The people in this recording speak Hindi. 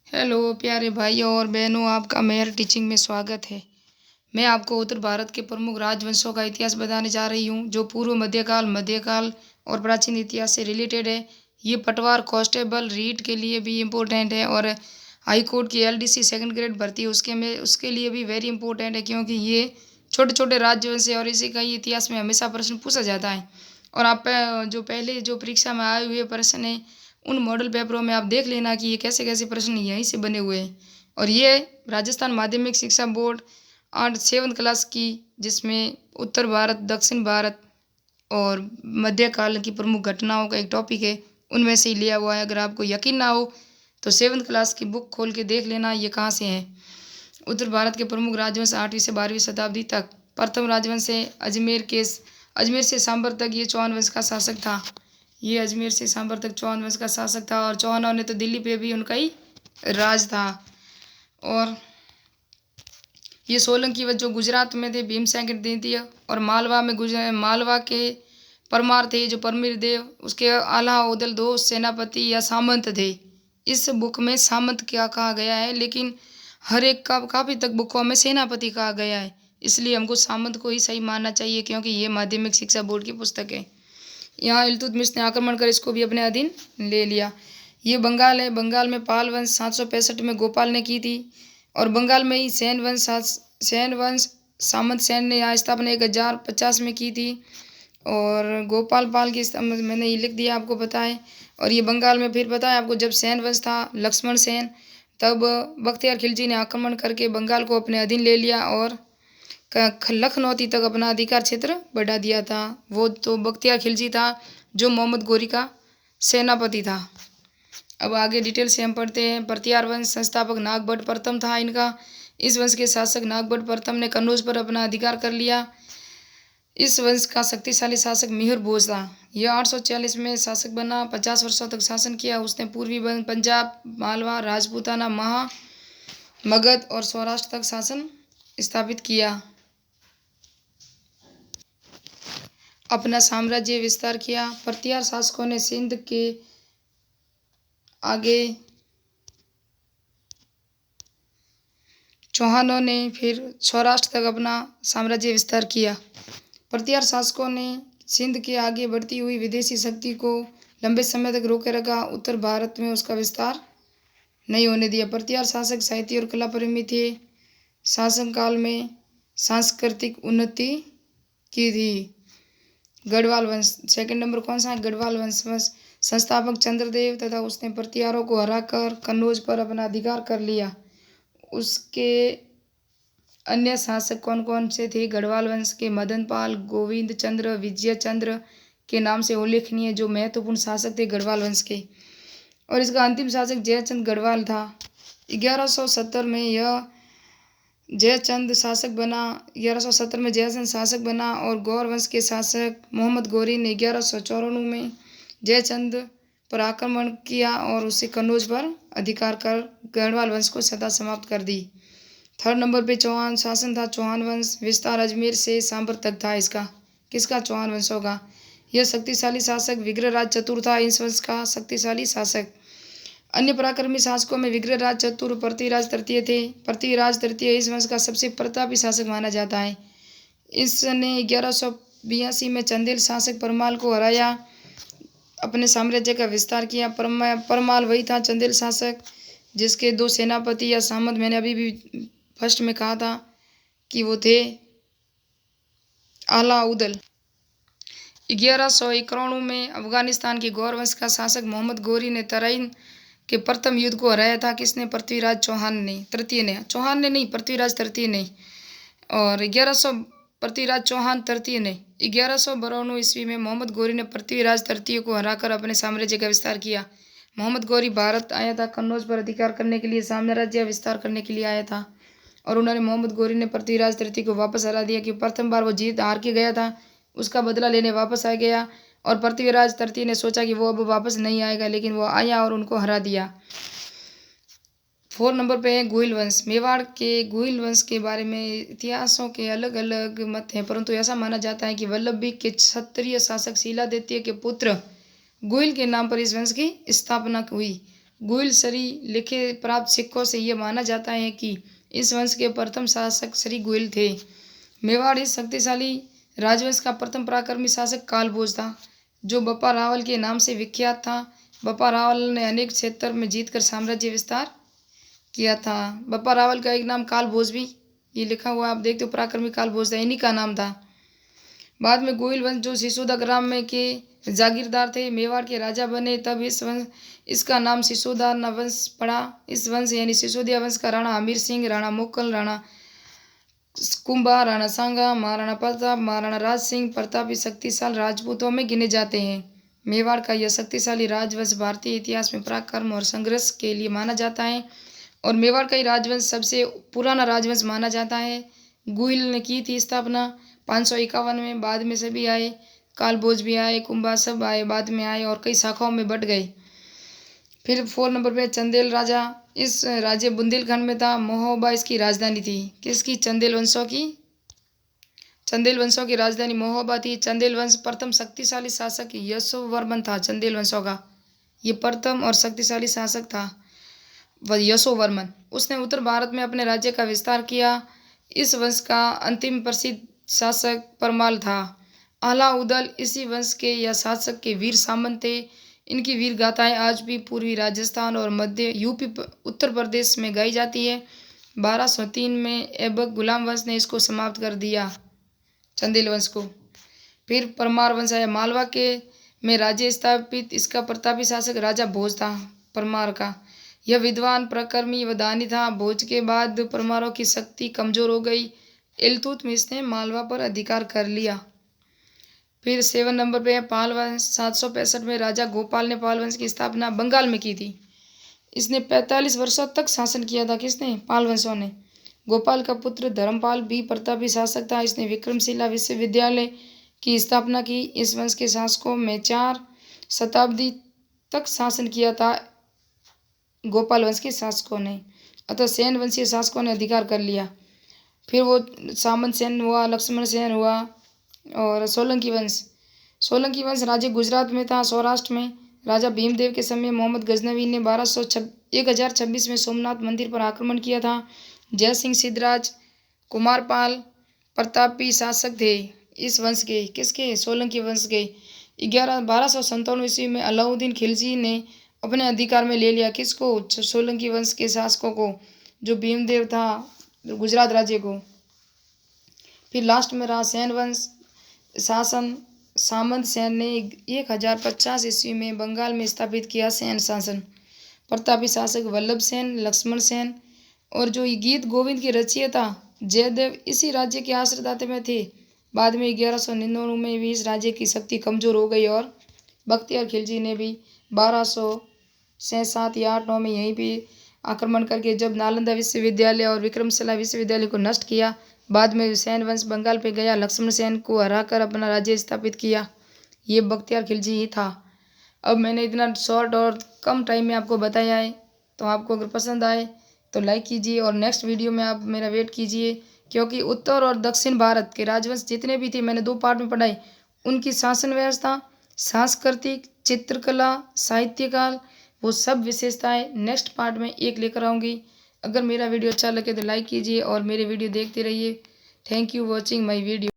हेलो प्यारे भाइयों और बहनों, आपका मेहर टीचिंग में स्वागत है। मैं आपको उत्तर भारत के प्रमुख राजवंशों का इतिहास बताने जा रही हूँ, जो पूर्व मध्यकाल और प्राचीन इतिहास से रिलेटेड है। ये पटवार, कांस्टेबल, रीट के लिए भी इम्पोर्टेंट है और हाई कोर्ट की एलडीसी सेकंड ग्रेड भर्ती उसके लिए भी वेरी इंपॉर्टेंट है, क्योंकि ये छोटे छोटे राजवंश है और इसी का ही इतिहास में हमेशा प्रश्न पूछा जाता है। और आप जो पहले जो परीक्षा में आए हुए प्रश्न है, उन मॉडल पेपरों में आप देख लेना कि ये कैसे कैसे प्रश्न यहीं से बने हुए हैं। और ये राजस्थान माध्यमिक शिक्षा बोर्ड 7th क्लास की, जिसमें उत्तर भारत, दक्षिण भारत और मध्यकाल की प्रमुख घटनाओं का एक टॉपिक है, उनमें से ही लिया हुआ है। अगर आपको यकीन ना हो तो 7th क्लास की बुक खोल के देख लेना ये कहाँ से है। उत्तर भारत के प्रमुख राजवंश 8वीं से 12वीं शताब्दी तक। प्रथम राजवंश है अजमेर से सांबर तक, ये चौहान वंश का शासक था। ये अजमेर से सांबर तक चौहान वंश का शासक था और चौहानों ने तो दिल्ली पे भी उनका ही राज था। और ये सोलंकी वंश जो गुजरात में थे, भीमसेन के द्वितीय, और मालवा के परमार थे, जो परमीर देव, उसके आला उदल 2 सेनापति या सामंत थे। इस बुक में सामंत क्या कहा गया है, लेकिन हर एक का काफ़ी तक बुकों में सेनापति कहा गया है, इसलिए हमको सामंत को ही सही मानना चाहिए, क्योंकि ये माध्यमिक शिक्षा बोर्ड की पुस्तक है। यहाँ इल्तुतमिश ने आक्रमण कर इसको भी अपने अधीन ले लिया। ये बंगाल है। बंगाल में पाल वंश 765 में गोपाल ने की थी, और बंगाल में ही सेन वंश सामंत सेन ने यहाँ स्थापना 1050 में की थी। और गोपाल पाल की मैंने ये लिख दिया, आपको पता है। और ये बंगाल में फिर पता है आपको, जब सेन वंश था, लक्ष्मण सेन, तब बख्तियार खिलजी ने आक्रमण करके बंगाल को अपने अधीन ले लिया और लखनौती तक अपना अधिकार क्षेत्र बढ़ा दिया था। वो तो बख्तियार खिलजी था, जो मोहम्मद गोरी का सेनापति था। अब आगे डिटेल से हम पढ़ते हैं। परतियार वंश संस्थापक नागभट्ट प्रथम था इनका। इस वंश के शासक नागभट्ट प्रथम ने कन्नौज पर अपना अधिकार कर लिया। इस वंश का शक्तिशाली शासक मिहिर भोज था। यह 840 में शासक बना, 50 वर्षों तक शासन किया। उसने पूर्वी पंजाब, मालवा, राजपूताना, मगध और सौराष्ट्र तक शासन स्थापित किया। अपना साम्राज्य विस्तार किया। परतियार शासकों ने सिंध के आगे, चौहानों ने फिर सौराष्ट्र तक अपना साम्राज्य विस्तार किया। परतियार शासकों ने सिंध के आगे बढ़ती हुई विदेशी शक्ति को लंबे समय तक रोके रखा। उत्तर भारत में उसका विस्तार नहीं होने दिया। परतियार शासक साहित्य और कला प्रेमी थे। शासनकाल में सांस्कृतिक उन्नति की थी। गढ़वाल वंश, सेकंड नंबर कौन सा है? गढ़वाल वंश। संस्थापक चंद्रदेव तथा उसने परतियारों को हराकर कन्नौज पर अपना अधिकार कर लिया। उसके अन्य शासक कौन कौन से थे? गढ़वाल वंश के मदनपाल, गोविंद चंद्र, विजय चंद्र के नाम से उल्लेखनीय जो महत्वपूर्ण शासक थे गढ़वाल वंश के। और इसका अंतिम शासक जयचंद गढ़वाल था। 1170 में यह जयचंद शासक बना। 1170 में जयचंद शासक बना और गौर वंश के शासक मोहम्मद गोरी ने 1194 में जयचंद पर आक्रमण किया और उसे कन्नौज पर अधिकार कर गढ़वाल वंश को सदा समाप्त कर दी। थर्ड नंबर पे चौहान शासन था। चौहान वंश विस्तार अजमेर से सांबर तक था। इसका किसका? चौहान वंश होगा। यह शक्तिशाली शासक विग्रहराज चतुर था, इस वंश का शक्तिशाली शासक। अन्य पराक्रमी शासकों में विग्रहराज चतुर, पृथ्वीराज तृतीय थे। पृथ्वीराज तृतीय इस वंश का सबसे प्रतापी शासक माना जाता है। इसने 1182 में चंदेल शासक परमाल को हराया, अपने साम्राज्य का विस्तार किया। परमाल वही था चंदेल शासक जिसके 2 सेनापति या सामंत, मैंने अभी भी फर्स्ट में कहा था कि वो थे आला उदल। 1191 में अफगानिस्तान के गौर वंश का शासक मोहम्मद गोरी ने तराइन के प्रथम युद्ध को हराया था। किसने? पृथ्वीराज तृतीय ने। चौहान ने नहीं, पृथ्वीराज तृतीय ने। और 1100 पृथ्वीराज चौहान तृतीय ने 1192 ईस्वी में मोहम्मद गोरी ने पृथ्वीराज तृतीय को हराकर अपने साम्राज्य का विस्तार किया। मोहम्मद गोरी भारत आया था कन्नौज पर अधिकार करने के लिए, साम्राज्य विस्तार करने के लिए आया था। और उन्होंने मोहम्मद गोरी ने पृथ्वीराज तृतीय को वापस हरा दिया कि प्रथम बार वो जीत हार के गया था, उसका बदला लेने वापस आ गया। और पृथ्वीराज तृतीय ने सोचा कि वो अब वापस नहीं आएगा, लेकिन वो आया और उनको हरा दिया। 4 नंबर पे है गुहिल वंश। मेवाड़ के गुहिल वंश के बारे में इतिहासों के अलग अलग मत हैं, परंतु ऐसा माना जाता है कि वल्लभी के क्षत्रिय शासक शीलादित्य के पुत्र गुहिल के नाम पर इस वंश की स्थापना हुई। गुइल श्री लिखे प्राप्त सिक्कों से यह माना जाता है कि इस वंश के प्रथम शासक श्री गुइल थे। मेवाड़ इस शक्तिशाली राजवंश का प्रथम पराक्रमी शासक कालभोज था, जो बप्पा रावल के नाम से विख्यात था। बप्पा रावल ने अनेक क्षेत्र में जीतकर साम्राज्य विस्तार किया था। बप्पा रावल का एक नाम कालभोज भी ये लिखा हुआ आप देखते हो, पराक्रमी कालभोज था, इन्हीं का नाम था। बाद में गोइल वंश जो सिसोदा ग्राम में के जागीरदार थे, मेवाड़ के राजा बने, तब इसका नाम सिसोदा वंश पड़ा। इस वंश यानी सिसोदिया वंश का राणा हमीर सिंह, राणा मोकल, राणा कुंभा, राणा सांगा, महाराणा प्रताप, महाराणा राज सिंह प्रताप शक्तिशाली राजपूतों में गिने जाते हैं। मेवाड़ का यह शक्तिशाली राजवंश भारतीय इतिहास में पराक्रम और संघर्ष के लिए माना जाता है और मेवाड़ का ही राजवंश सबसे पुराना राजवंश माना जाता है। गुहिल ने की थी स्थापना 551 में, बाद में सभी आए, कालभोज भी आए, कुंभा सब आए, बाद में आए और कई शाखाओं में बढ़ गए। फिर 4 नंबर पे चंदेल राजा, इस राज्य बुंदेलखंड में था। महोबा इसकी राजधानी थी। किसकी? चंदेल वंशों की राजधानी महोबा थी। चंदेल वंश प्रथम शक्तिशाली शासक यशोवर्मन था। चंदेल वंशों का ये प्रथम और शक्तिशाली शासक था यशोवर्मन। उसने उत्तर भारत में अपने राज्य का विस्तार किया। इस वंश का अंतिम प्रसिद्ध शासक परमाल था। अलाउद्दीन इसी वंश के या शासक के वीर सामंत थे। इनकी वीर गाथाएं आज भी पूर्वी राजस्थान और मध्य यूपी उत्तर प्रदेश में गाई जाती है। 1203 में ऐबक गुलाम वंश ने इसको समाप्त कर दिया, चंदेल वंश को। फिर परमार वंश आया, मालवा के में राज्य स्थापित। इसका प्रतापी शासक राजा भोज था परमार का। यह विद्वान प्रकर्मी व दानी था। भोज के बाद परमारों की शक्ति कमजोर हो गई। इल्तुतमिश ने मालवा पर अधिकार कर लिया। फिर 7 नंबर पे है पाल वंश। 765 में राजा गोपाल ने पाल वंश की स्थापना बंगाल में की थी। इसने 45 वर्षों तक शासन किया था। किसने? पाल वंशों ने। गोपाल का पुत्र धर्मपाल भी प्रतापी शासक था। इसने विक्रमशिला विश्वविद्यालय की स्थापना की। इस वंश के शासकों में 4 शताब्दी तक शासन किया था गोपाल वंश के शासकों ने, अतः सेन वंशीय शासकों ने अधिकार कर लिया। फिर वो सामंत सेन हुआ, लक्ष्मण सेन हुआ और सोलंकी वंश राज्य गुजरात में था, सौराष्ट्र में। राजा भीमदेव के समय मोहम्मद गजनवी ने 1026 में सोमनाथ मंदिर पर आक्रमण किया था। जय सिंह सिद्धराज कुमारपाल प्रतापी शासक थे इस वंश के। किसके? सोलंकी वंश के। 1257 ईस्वी में अलाउद्दीन खिलजी ने अपने अधिकार में ले लिया। किसको? सोलंकी वंश के शासकों को, जो भीमदेव था गुजरात राज्य को। फिर लास्ट में रहा सेन वंश शासन। सामंत सेन ने 1050 ईस्वी में बंगाल में स्थापित किया सेन शासन। प्रतापी शासक वल्लभ सेन, लक्ष्मण सेन और जो गीत गोविंद की रचयिता जयदेव इसी राज्य के आश्रयदाता में थे। बाद में 1199 में भी इस राज्य की शक्ति कमजोर हो गई और बख्तियार खिलजी ने भी 1207 या 8 में यहीं भी आक्रमण करके जब नालंदा विश्वविद्यालय और विक्रमशिला विश्वविद्यालय को नष्ट किया। बाद में सेन वंश बंगाल पे गया, लक्ष्मण सेन को हराकर अपना राज्य स्थापित किया। ये बख्तियार खिलजी ही था। अब मैंने इतना शॉर्ट और कम टाइम में आपको बताया है, तो आपको अगर पसंद आए तो लाइक कीजिए और नेक्स्ट वीडियो में आप मेरा वेट कीजिए, क्योंकि उत्तर और दक्षिण भारत के राजवंश जितने भी थे मैंने 2 पार्ट में पढ़ाए। उनकी शासन व्यवस्था, सांस्कृतिक, चित्रकला, साहित्यकाल, वो सब विशेषताएं नेक्स्ट पार्ट में एक लेकर आऊँगी। अगर मेरा वीडियो अच्छा लगे तो लाइक कीजिए और मेरे वीडियो देखते रहिए। Thank you watching my video.